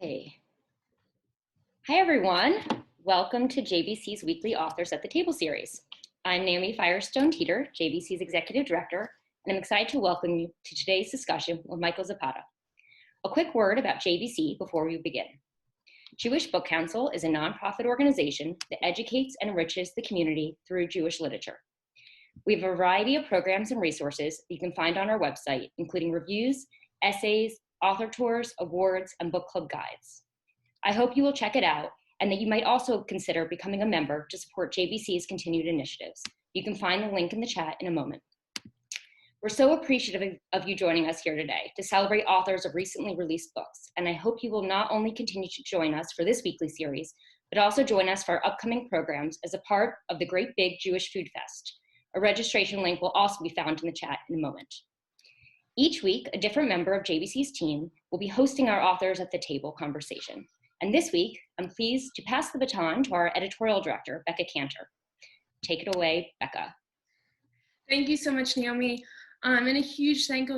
Hey. Hi, everyone. Welcome to JBC's weekly Authors at the Table series. I'm Naomi Firestone Teeter, JBC's Executive Director, and I'm excited to welcome you to today's discussion with Michael Zapata. A quick word about JBC before we begin. Jewish Book Council is a nonprofit organization that educates and enriches the community through Jewish literature. We have a variety of programs and resources you can find on our website, including reviews, essays, author tours, awards, and book club guides. I hope you will check it out and that you might also consider becoming a member to support JBC's continued initiatives. You can find the link in the chat in a moment. We're so appreciative of you joining us here today to celebrate authors of recently released books, and I hope you will not only continue to join us for this weekly series, but also join us for our upcoming programs as a part of the Great Big Jewish Food Fest. A registration link will also be found in the chat in a moment. Each week, a different member of JBC's team will be hosting our Authors at the Table conversation. And this week, I'm pleased to pass the baton to our editorial director, Becca Cantor. Take it away, Becca. Thank you so much, Naomi. And a huge thank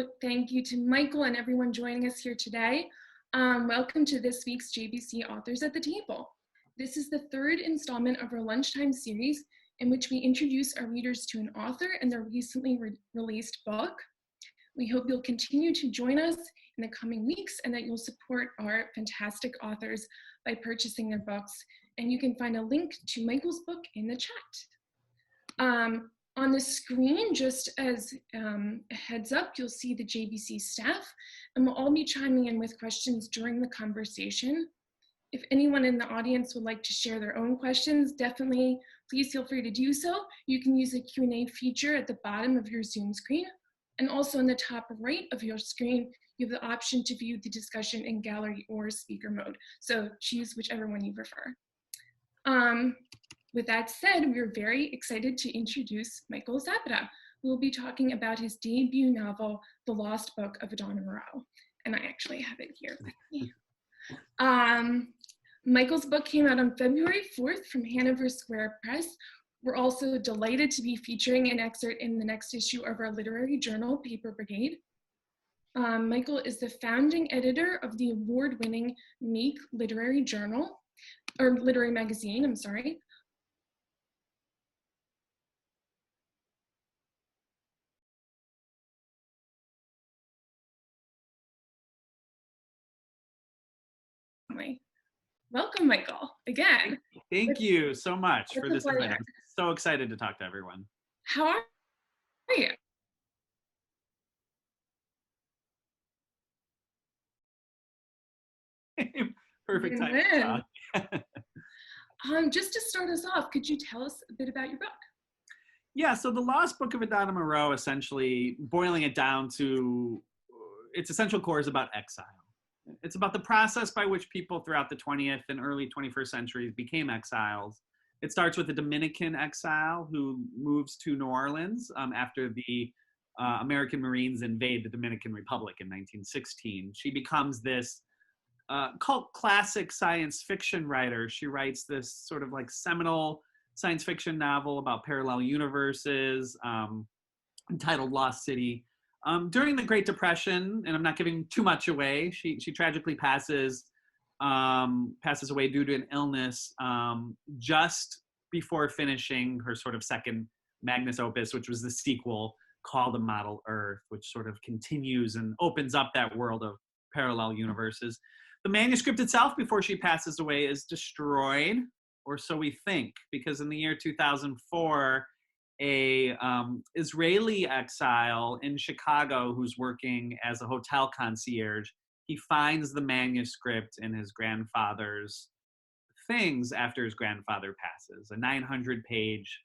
you to Michael and everyone joining us here today. Welcome to this week's JBC Authors at the Table. This is the third installment of our lunchtime series in which we introduce our readers to an author and their recently released book. We hope you'll continue to join us in the coming weeks and that you'll support our fantastic authors by purchasing their books. And you can find a link to Michael's book in the chat. On the screen, just as a heads up, you'll see the JBC staff, and we'll all be chiming in with questions during the conversation. If anyone in the audience would like to share their own questions, definitely please feel free to do so. You can use the Q&A feature at the bottom of your Zoom screen. And also in the top right of your screen, you have the option to view the discussion in gallery or speaker mode. So choose whichever one you prefer. With that said, we're very excited to introduce Michael Zapata, who will be talking about his debut novel, The Lost Book of Adana, Moreau. And I actually have it here with me. Michael's book came out on February 4th from Hanover Square Press. We're also delighted to be featuring an excerpt in the next issue of our literary journal, Paper Brigade. Michael is the founding editor of the award-winning Make Literary Journal, or Literary Magazine, I'm sorry. Welcome, Michael, again. Thank you so much for this event. I'm so excited to talk to everyone. How are you? Perfect time to talk. Just to start us off, could you tell us a bit about your book? Yeah, so The Lost Book of Adana, Moreau, essentially boiling it down to its essential core is about exile. It's about the process by which people throughout the 20th and early 21st centuries became exiles. It starts with a Dominican exile who moves to New Orleans after the American Marines invade the Dominican Republic in 1916. She becomes this cult classic science fiction writer. She writes this sort of like seminal science fiction novel about parallel universes entitled Lost City. During the Great Depression, and I'm not giving too much away, she tragically passes away due to an illness just before finishing her sort of second magnus opus, which was the sequel called A Model Earth, which sort of continues and opens up that world of parallel universes. The manuscript itself, before she passes away, is destroyed, or so we think, because in the year 2004, a Israeli exile in Chicago who's working as a hotel concierge, he finds the manuscript in his grandfather's things after his grandfather passes, a 900-page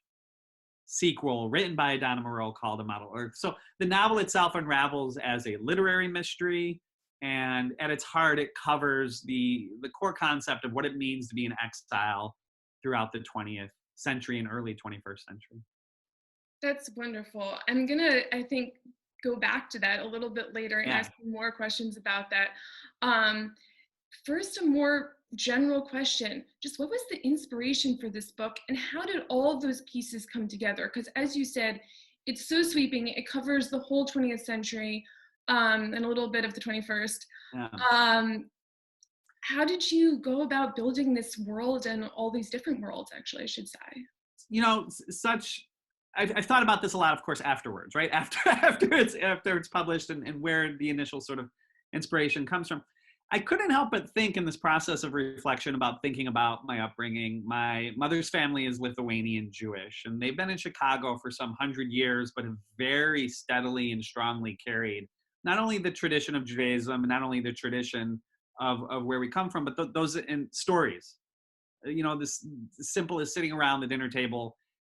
sequel written by Adana Moreau called A Model Earth. So the novel itself unravels as a literary mystery, and at its heart, it covers the core concept of what it means to be an exile throughout the 20th century and early 21st century. That's wonderful. I'm gonna, I think, go back to that a little bit later and ask you more questions about that. First, a more general question, just what was the inspiration for this book and how did all of those pieces come together? Because as you said, it's so sweeping, it covers the whole 20th century and a little bit of the 21st. Yeah. how did you go about building this world and all these different worlds, actually, I should say? You know, I've thought about this a lot, of course, afterwards, right? After it's published and where the initial sort of inspiration comes from. I couldn't help but think in this process of reflection about thinking about my upbringing. My mother's family is Lithuanian Jewish, and they've been in Chicago for some 100 years, but have very steadily and strongly carried not only the tradition of Judaism and not only the tradition of where we come from, but those in stories. You know, this simple as sitting around the dinner table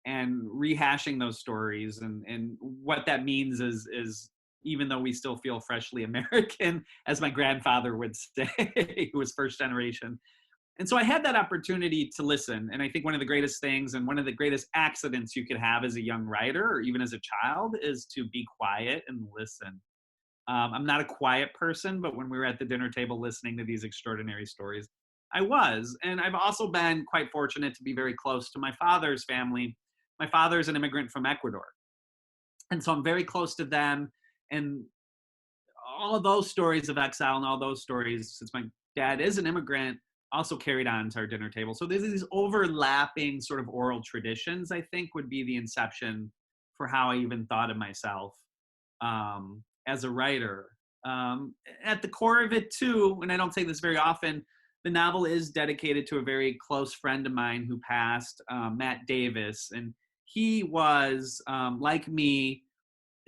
and rehashing those stories, and what that means is even though we still feel freshly American, as my grandfather would say, who was first generation. And so I had that opportunity to listen. And I think one of the greatest things and one of the greatest accidents you could have as a young writer or even as a child is to be quiet and listen. I'm not a quiet person, but when we were at the dinner table listening to these extraordinary stories, I was. And I've also been quite fortunate to be very close to my father's family. My father's an immigrant from Ecuador. And so I'm very close to them. And all of those stories of exile and all those stories, since my dad is an immigrant, also carried on to our dinner table. So there's these overlapping sort of oral traditions, I think, would be the inception for how I even thought of myself as a writer. At the core of it, too, and I don't say this very often, the novel is dedicated to a very close friend of mine who passed, Matt Davis. And he was, like me,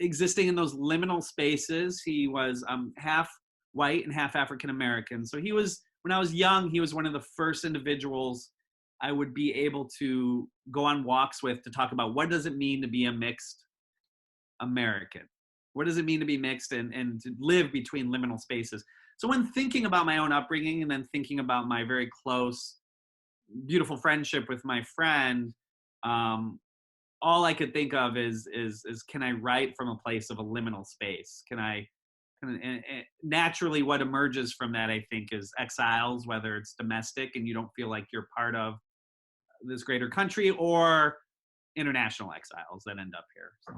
existing in those liminal spaces. He was half white and half African American. So he was, when I was young, he was one of the first individuals I would be able to go on walks with to talk about what does it mean to be a mixed American? What does it mean to be mixed and to live between liminal spaces? So when thinking about my own upbringing and then thinking about my very close, beautiful friendship with my friend, all I could think of is can I write from a place of a liminal space? And naturally what emerges from that, I think, is exiles, whether it's domestic and you don't feel like you're part of this greater country, or international exiles that end up here. So.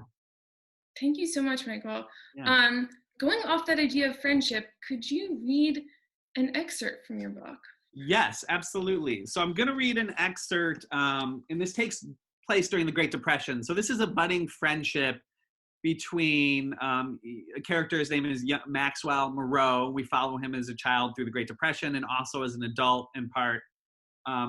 Thank you so much, Michael. Yeah. Going off that idea of friendship, could you read an excerpt from your book? Yes, absolutely. So I'm going to read an excerpt, and this takes place during the Great Depression. So this is a budding friendship between a character, his name is Maxwell Moreau. We follow him as a child through the Great Depression and also as an adult in part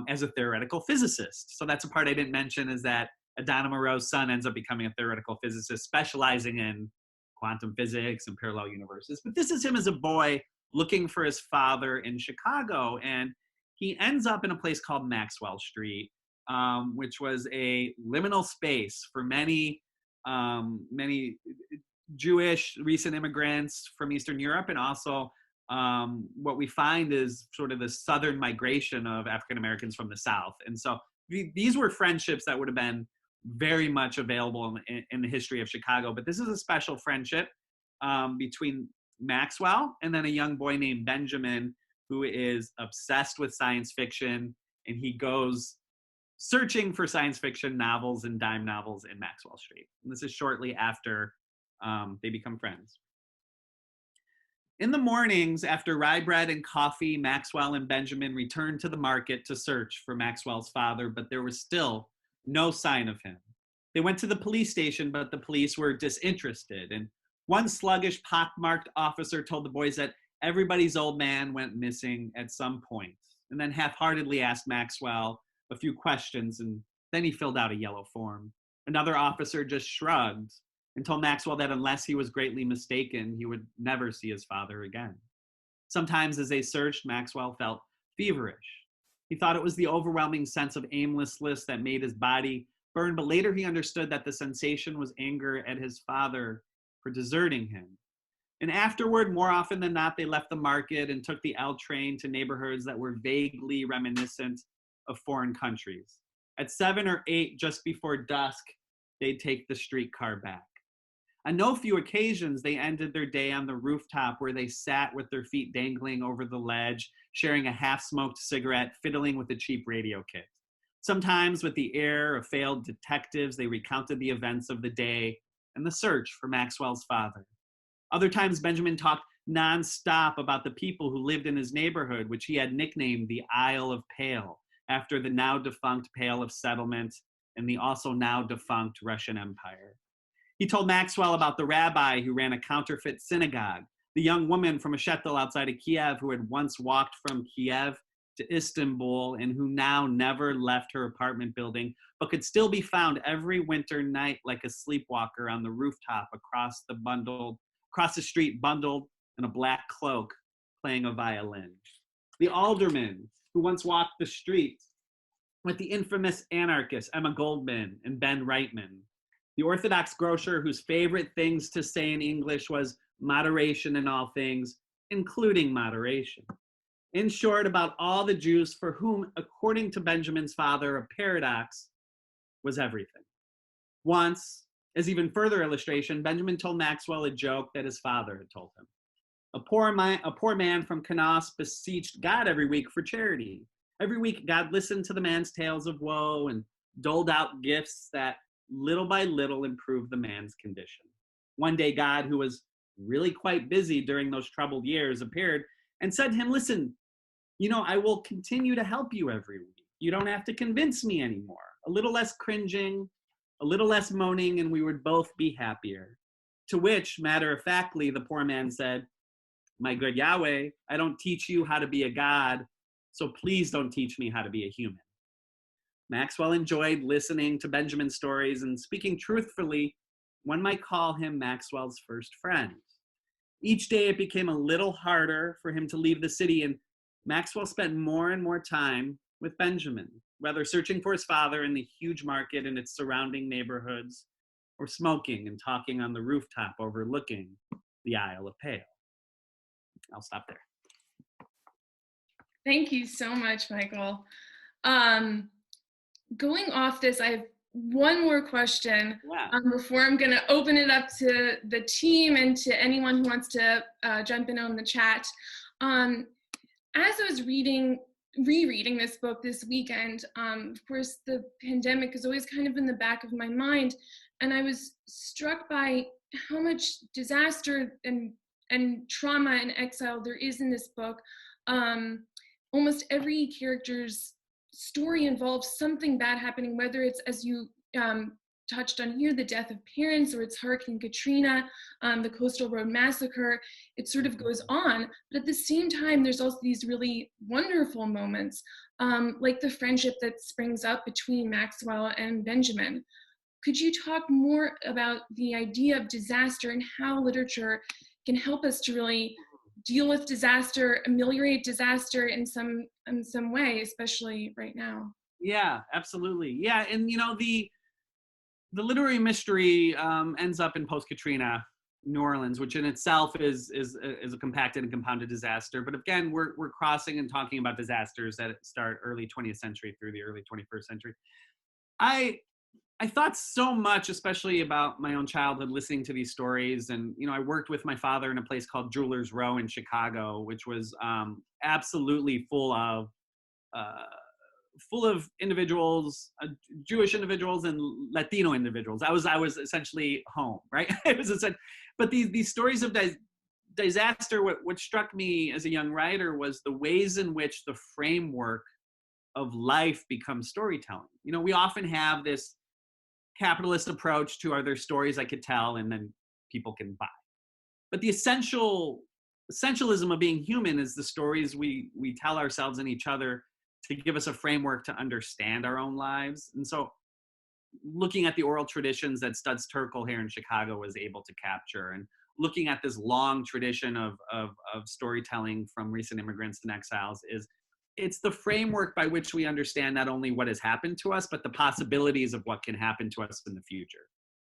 as a theoretical physicist. So that's a part I didn't mention, is that Adana Moreau's son ends up becoming a theoretical physicist specializing in quantum physics and parallel universes. But this is him as a boy looking for his father in Chicago. And he ends up in a place called Maxwell Street, which was a liminal space for many Jewish recent immigrants from Eastern Europe, and also what we find is sort of the southern migration of African Americans from the South. And so these were friendships that would have been very much available in the history of Chicago. But this is a special friendship between Maxwell and then a young boy named Benjamin, who is obsessed with science fiction, and he goes searching for science fiction novels and dime novels in Maxwell Street. And this is shortly after they become friends. In the mornings, after rye bread and coffee, Maxwell and Benjamin returned to the market to search for Maxwell's father, but there was still no sign of him. They went to the police station, but the police were disinterested. And one sluggish, pockmarked officer told the boys that everybody's old man went missing at some point, and then half-heartedly asked Maxwell a few questions, and then he filled out a yellow form. Another officer just shrugged and told Maxwell that unless he was greatly mistaken, he would never see his father again. Sometimes as they searched, Maxwell felt feverish. He thought it was the overwhelming sense of aimlessness that made his body burn, but later he understood that the sensation was anger at his father for deserting him. And afterward, more often than not, they left the market and took the L train to neighborhoods that were vaguely reminiscent of foreign countries. At 7 or 8, just before dusk, they'd take the streetcar back. On no few occasions, they ended their day on the rooftop where they sat with their feet dangling over the ledge, sharing a half-smoked cigarette, fiddling with a cheap radio kit. Sometimes, with the air of failed detectives, they recounted the events of the day and the search for Maxwell's father. Other times, Benjamin talked nonstop about the people who lived in his neighborhood, which he had nicknamed the Isle of Pale, after the now defunct Pale of Settlement and the also now defunct Russian Empire. He told Maxwell about the rabbi who ran a counterfeit synagogue, the young woman from a shtetl outside of Kiev who had once walked from Kiev to Istanbul and who now never left her apartment building, but could still be found every winter night like a sleepwalker on the rooftop across the street, bundled in a black cloak, playing a violin. The alderman who once walked the streets with the infamous anarchists Emma Goldman and Ben Reitman. The Orthodox grocer whose favorite things to say in English was moderation in all things, including moderation. In short, about all the Jews for whom, according to Benjamin's father, a paradox was everything. Once, as even further illustration, Benjamin told Maxwell a joke that his father had told him. A poor man from Canas beseeched God every week for charity. Every week, God listened to the man's tales of woe and doled out gifts that little by little improved the man's condition. One day, God, who was really quite busy during those troubled years, appeared and said to him, listen, I will continue to help you every week. You don't have to convince me anymore. A little less cringing, a little less moaning, and we would both be happier. To which, matter-of-factly, the poor man said, my good Yahweh, I don't teach you how to be a god, so please don't teach me how to be a human. Maxwell enjoyed listening to Benjamin's stories, and speaking truthfully, one might call him Maxwell's first friend. Each day it became a little harder for him to leave the city, and Maxwell spent more and more time with Benjamin, whether searching for his father in the huge market and its surrounding neighborhoods, or smoking and talking on the rooftop overlooking the Isle of Pale. I'll stop there. Thank you so much, Michael. Going off this, I have one more question before I'm going to open it up to the team and to anyone who wants to jump in on the chat. As I was rereading this book this weekend, of course, the pandemic is always kind of in the back of my mind, and I was struck by how much disaster and trauma and exile there is in this book. Almost every character's story involves something bad happening, whether it's, as you touched on here, the death of parents, or it's Hurricane Katrina, the Coastal Road Massacre. It sort of goes on, but at the same time, there's also these really wonderful moments, like the friendship that springs up between Maxwell and Benjamin. Could you talk more about the idea of disaster and how literature can help us to really deal with disaster, ameliorate disaster in some way, especially right now? Yeah, absolutely. Yeah, and the literary mystery ends up in post-Katrina New Orleans, which in itself is a compacted and compounded disaster. But again, we're crossing and talking about disasters that start early 20th century through the early 21st century. I thought so much, especially about my own childhood, listening to these stories. And, I worked with my father in a place called Jewelers Row in Chicago, which was absolutely full of individuals, Jewish individuals and Latino individuals. I was essentially home, right? But these stories of disaster, what struck me as a young writer was the ways in which the framework of life becomes storytelling. We often have this capitalist approach to, are there stories I could tell and then people can buy? But the essentialism of being human is the stories we tell ourselves and each other to give us a framework to understand our own lives. And so looking at the oral traditions that Studs Terkel here in Chicago was able to capture, and looking at this long tradition of storytelling from recent immigrants and exiles, it's the framework by which we understand not only what has happened to us, but the possibilities of what can happen to us in the future.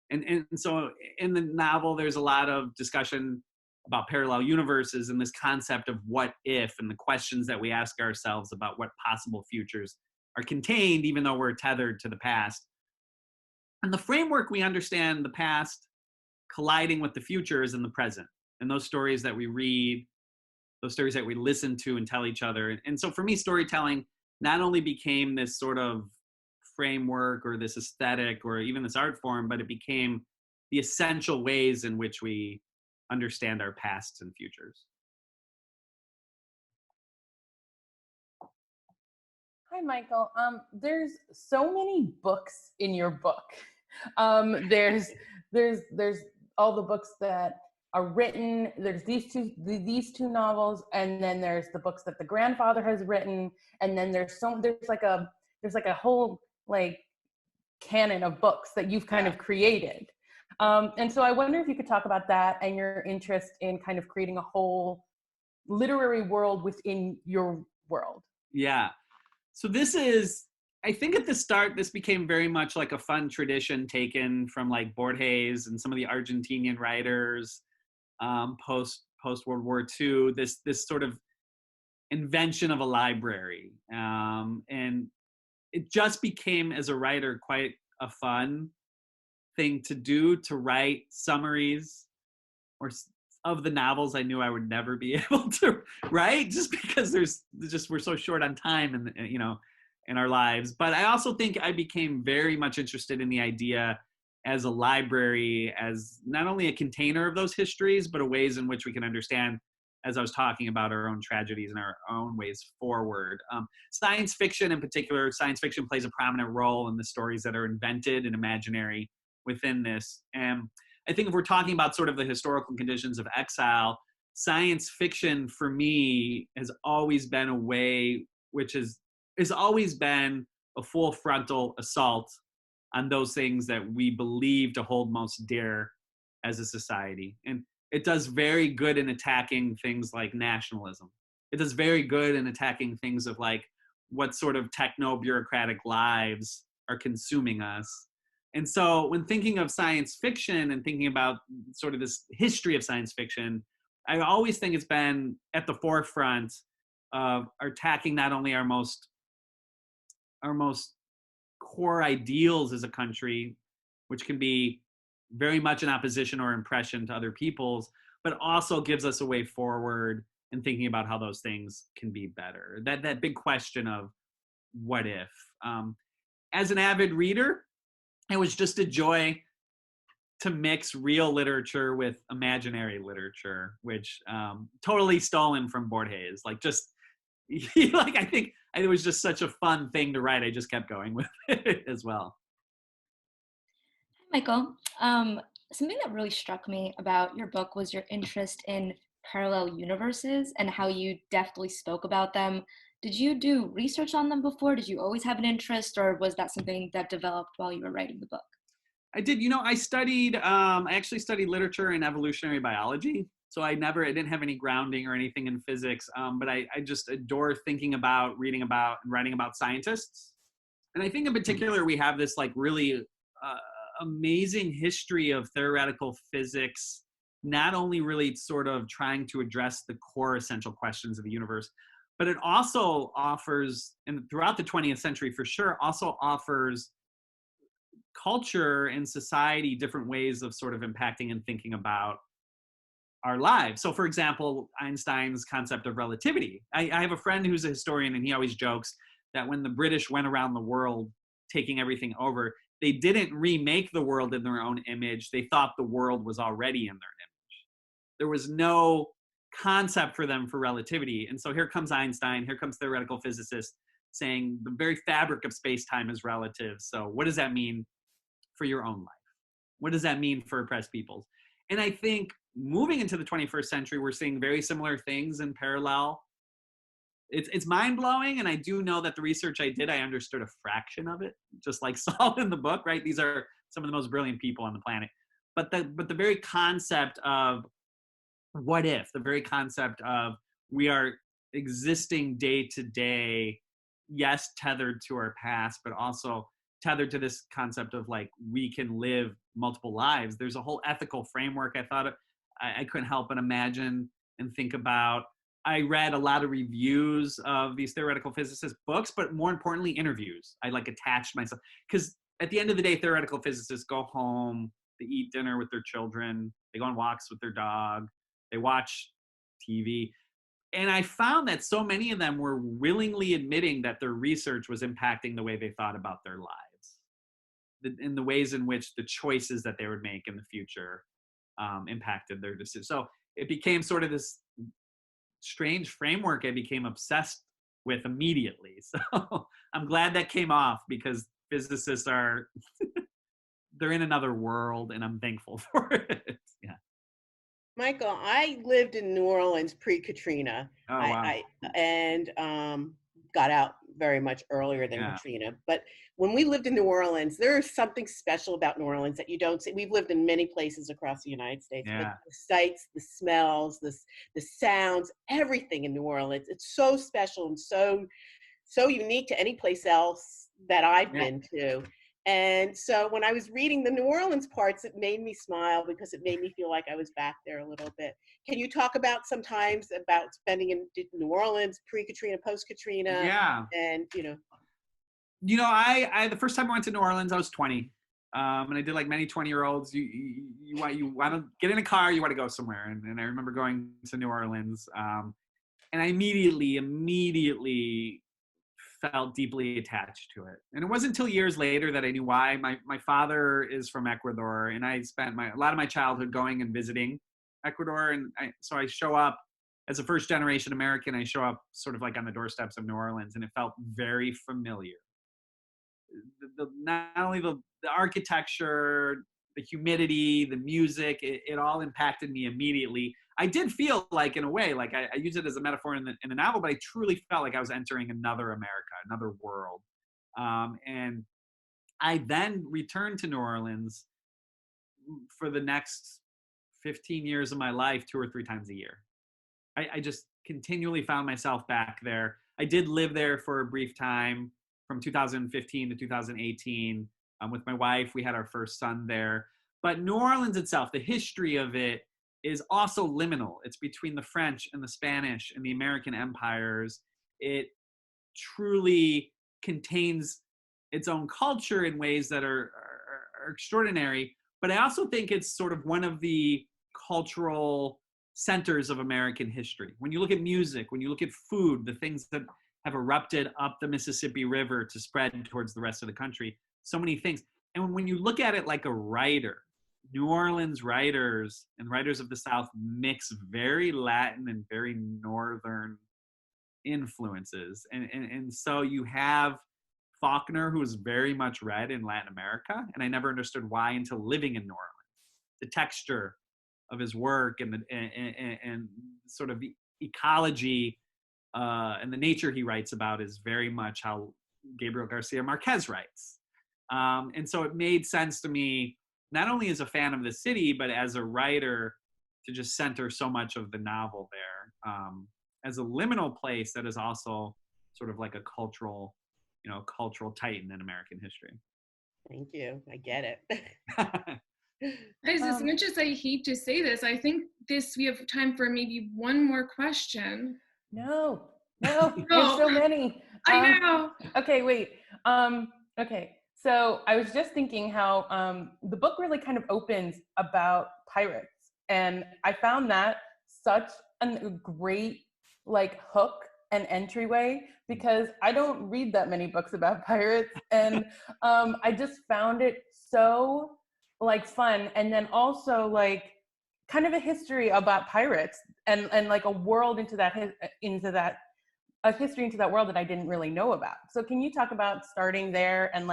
And so in the novel, there's a lot of discussion about parallel universes and this concept of what if, and the questions that we ask ourselves about what possible futures are contained, even though we're tethered to the past. And the framework we understand the past colliding with the future is in the present. And those stories that we read, those stories that we listen to and tell each other. And so for me, storytelling not only became this sort of framework or this aesthetic or even this art form, but it became the essential ways in which we understand our pasts and futures. Hi, Michael. There's so many books in your book. There's all the books that are written. There's these two novels, and then there's the books that the grandfather has written, and then there's like a whole like canon of books that you've kind of created. And so I wonder if you could talk about that and your interest in kind of creating a whole literary world within your world. Yeah. So this is, I think at the start, this became very much like a fun tradition taken from like Borges and some of the Argentinian writers post World War II. This sort of invention of a library, and it just became, as a writer, quite a fun thing to do, to write summaries of the novels I knew I would never be able to write, just because we're so short on time and in our lives. But I also think I became very much interested in the idea as a library, as not only a container of those histories, but a ways in which we can understand, as I was talking about, our own tragedies and our own ways forward. Science fiction in particular, science fiction plays a prominent role in the stories that are invented and imaginary within this. And I think if we're talking about sort of the historical conditions of exile, science fiction for me has always been a way which has always been a full frontal assault on those things that we believe to hold most dear as a society. And it does very good in attacking things like nationalism. It does very good in attacking things of like what sort of techno-bureaucratic lives are consuming us. And so when thinking of science fiction and thinking about sort of this history of science fiction, I always think it's been at the forefront of attacking not only our most core ideals as a country, which can be very much in opposition or impression to other people's, but also gives us a way forward in thinking about how those things can be better. That big question of what if. As an avid reader, it was just a joy to mix real literature with imaginary literature, which totally stolen from Borges. Like just, like I think it was just such a fun thing to write. I just kept going with it as well. Michael, something that really struck me about your book was your interest in parallel universes and how you deftly spoke about them. Did you do research on them before? Did you always have an interest, or was that something that developed while you were writing the book? I did. I actually studied literature and evolutionary biology. So I didn't have any grounding or anything in physics, but I just adore thinking about, reading about, and writing about scientists. And I think in particular, we have this like really amazing history of theoretical physics, not only really sort of trying to address the core essential questions of the universe, but it also offers, and throughout the 20th century for sure, also offers culture and society different ways of sort of impacting and thinking about our lives. So for example, Einstein's concept of relativity. I have a friend who's a historian, and he always jokes that when the British went around the world taking everything over, they didn't remake the world in their own image. They thought the world was already in their image. There was no concept for them for relativity. And so here comes Einstein, here comes theoretical physicists saying the very fabric of space-time is relative. So what does that mean for your own life? What does that mean for oppressed peoples? And I think moving into the 21st century, we're seeing very similar things in parallel. It's mind-blowing, and I do know that the research I did, I understood a fraction of it, just like Saul in the book, right? These are some of the most brilliant people on the planet. But the very concept of what if, the very concept of we are existing day to day, yes, tethered to our past, but also tethered to this concept of like we can live multiple lives. There's a whole ethical framework I couldn't help but imagine and think about. I read a lot of reviews of these theoretical physicist books, but more importantly, interviews. I like attached myself, because at the end of the day, theoretical physicists go home, they eat dinner with their children, they go on walks with their dog, they watch TV. And I found that so many of them were willingly admitting that their research was impacting the way they thought about their lives, in the ways in which the choices that they would make in the future impacted their decision. So it became sort of this strange framework I became obsessed with immediately. So I'm glad that came off, because physicists are, they're in another world, and I'm thankful for it. Yeah. Michael, I lived in New Orleans pre-Katrina. Oh, wow. And got out very much earlier than Katrina. But when we lived in New Orleans, there is something special about New Orleans that you don't see. We've lived in many places across the United States, but the sights, the smells, the sounds, everything in New Orleans, it's so special and so unique to any place else that I've been to. And so when I was reading the New Orleans parts, it made me smile, because it made me feel like I was back there a little bit. Can you talk about sometimes about spending in New Orleans, pre-Katrina, post-Katrina? Yeah. And, I the first time I went to New Orleans, I was 20. And I did like many 20-year-olds. You want to get in a car, you want to go somewhere. And I remember going to New Orleans. And I immediately felt deeply attached to it. And it wasn't until years later that I knew why. My father is from Ecuador, and I spent a lot of my childhood going and visiting Ecuador. And so I show up as a first generation American. I show up sort of like on the doorsteps of New Orleans, and it felt very familiar. Not only the architecture, the humidity, the music, it all impacted me immediately. I did feel like, in a way, like I use it as a metaphor in the novel, but I truly felt like I was entering another America, another world. And I then returned to New Orleans for the next 15 years of my life, 2 or 3 times a year. I just continually found myself back there. I did live there for a brief time from 2015 to 2018 with my wife. We had our first son there. But New Orleans itself, the history of it, is also liminal. It's between the French and the Spanish and the American empires. It truly contains its own culture in ways that are extraordinary. But I also think it's sort of one of the cultural centers of American history. When you look at music, when you look at food, the things that have erupted up the Mississippi River to spread towards the rest of the country, so many things. And when you look at it like a writer, New Orleans writers and writers of the South mix very Latin and very Northern influences. And so you have Faulkner, who is very much read in Latin America. And I never understood why until living in New Orleans. The texture of his work and sort of the ecology and the nature he writes about is very much how Gabriel Garcia Marquez writes. And so it made sense to me, not only as a fan of the city, but as a writer, to just center so much of the novel there as a liminal place that is also sort of like a cultural titan in American history. Thank you. I get it. Guys, as much as I hate to say this, I think we have time for maybe one more question. No, there's so many. I know. Okay, wait. Okay, so I was just thinking how the book really kind of opens about pirates, and I found that such a great hook and entryway, because I don't read that many books about pirates, and I just found it so fun, and then also kind of a history about pirates and a world into that history into that world that I didn't really know about. So can you talk about starting there and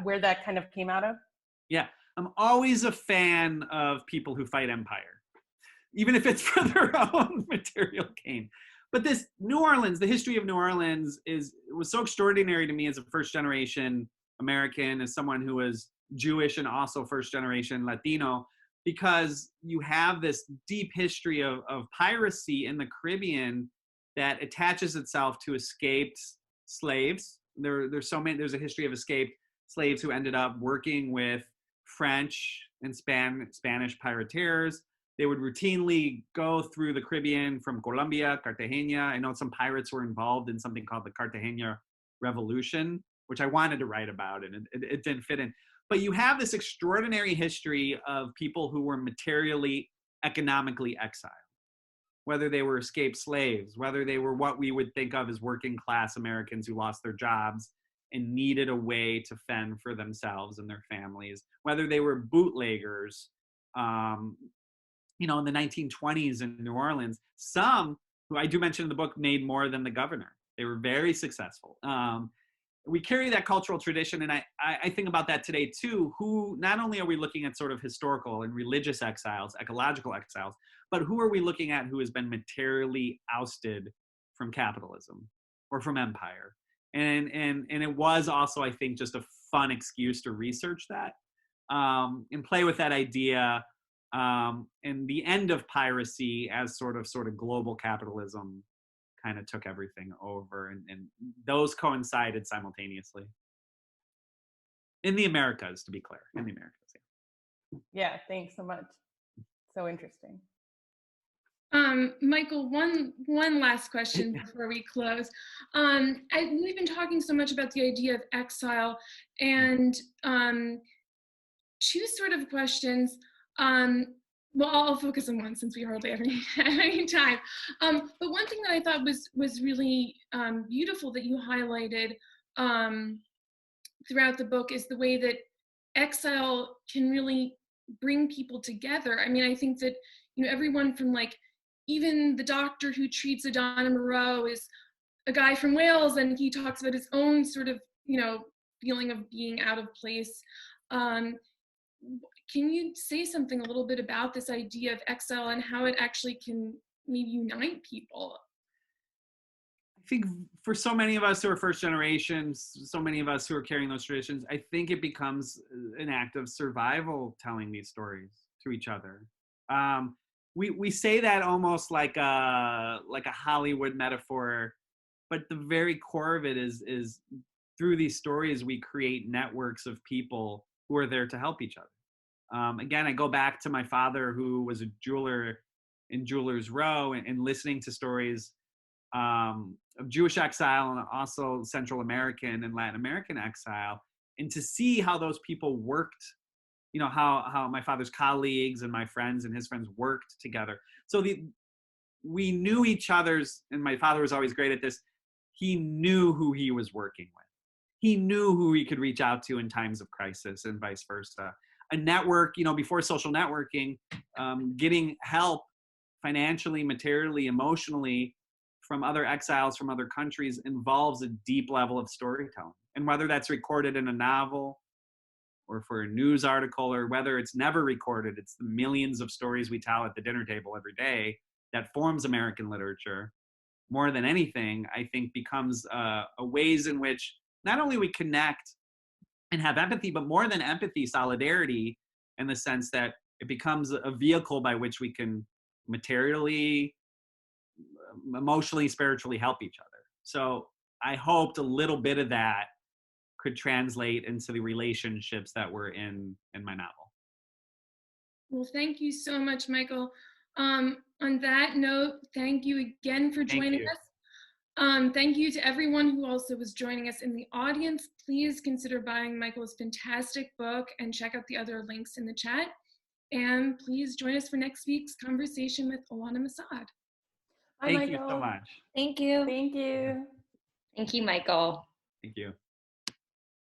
where that kind of came out of? Yeah, I'm always a fan of people who fight empire, even if it's for their own material gain. But this New Orleans, the history of New Orleans was so extraordinary to me as a first generation American, as someone who was Jewish and also first generation Latino, because you have this deep history of piracy in the Caribbean that attaches itself to escaped slaves. There's a history of escaped slaves who ended up working with French and Spanish pirateers. They would routinely go through the Caribbean from Colombia, Cartagena. I know some pirates were involved in something called the Cartagena Revolution, which I wanted to write about, and it didn't fit in. But you have this extraordinary history of people who were materially, economically exiled, whether they were escaped slaves, whether they were what we would think of as working class Americans who lost their jobs and needed a way to fend for themselves and their families, whether they were bootleggers, in the 1920s in New Orleans, some who I do mention in the book made more than the governor. They were very successful. We carry that cultural tradition, and I think about that today too, who not only are we looking at sort of historical and religious exiles, ecological exiles, but who are we looking at who has been materially ousted from capitalism or from empire? And it was also, I think, just a fun excuse to research that and play with that idea and the end of piracy as sort of global capitalism kind of took everything over, and those coincided simultaneously in the Americas, to be clear, in the Americas. Yeah, thanks so much. So interesting. Michael, one last question before we close. We've been talking so much about the idea of exile, and two sort of questions. Well, I'll focus on one since we hardly have any time. But one thing that I thought was really beautiful that you highlighted throughout the book is the way that exile can really bring people together. I mean, I think that everyone from even the doctor who treats Adana Moreau is a guy from Wales, and he talks about his own sort of feeling of being out of place. Can you say something a little bit about this idea of exile and how it actually can maybe unite people? I think for so many of us who are first generations, so many of us who are carrying those traditions, I think it becomes an act of survival telling these stories to each other. We say that almost like a Hollywood metaphor, but the very core of it is through these stories we create networks of people who are there to help each other. Again, I go back to my father, who was a jeweler in Jewelers Row, and listening to stories of Jewish exile and also Central American and Latin American exile, and to see how those people worked, how my father's colleagues and my friends and his friends worked together. So we knew each other's, and my father was always great at this, he knew who he was working with. He knew who he could reach out to in times of crisis and vice versa. A network, before social networking, getting help financially, materially, emotionally from other exiles from other countries involves a deep level of storytelling. And whether that's recorded in a novel or for a news article, or whether it's never recorded, it's the millions of stories we tell at the dinner table every day that forms American literature. More than anything, I think becomes a ways in which not only we connect and have empathy, but more than empathy, solidarity, in the sense that it becomes a vehicle by which we can materially, emotionally, spiritually help each other. So I hoped a little bit of that could translate into the relationships that were in my novel. Well, thank you so much, Michael. On that note, thank you again for joining us. Thank you to everyone who also was joining us in the audience. Please consider buying Michael's fantastic book and check out the other links in the chat. And please join us for next week's conversation with Alana Masad. Thank you so much. Thank you. Thank you. Thank you, Michael. Thank you.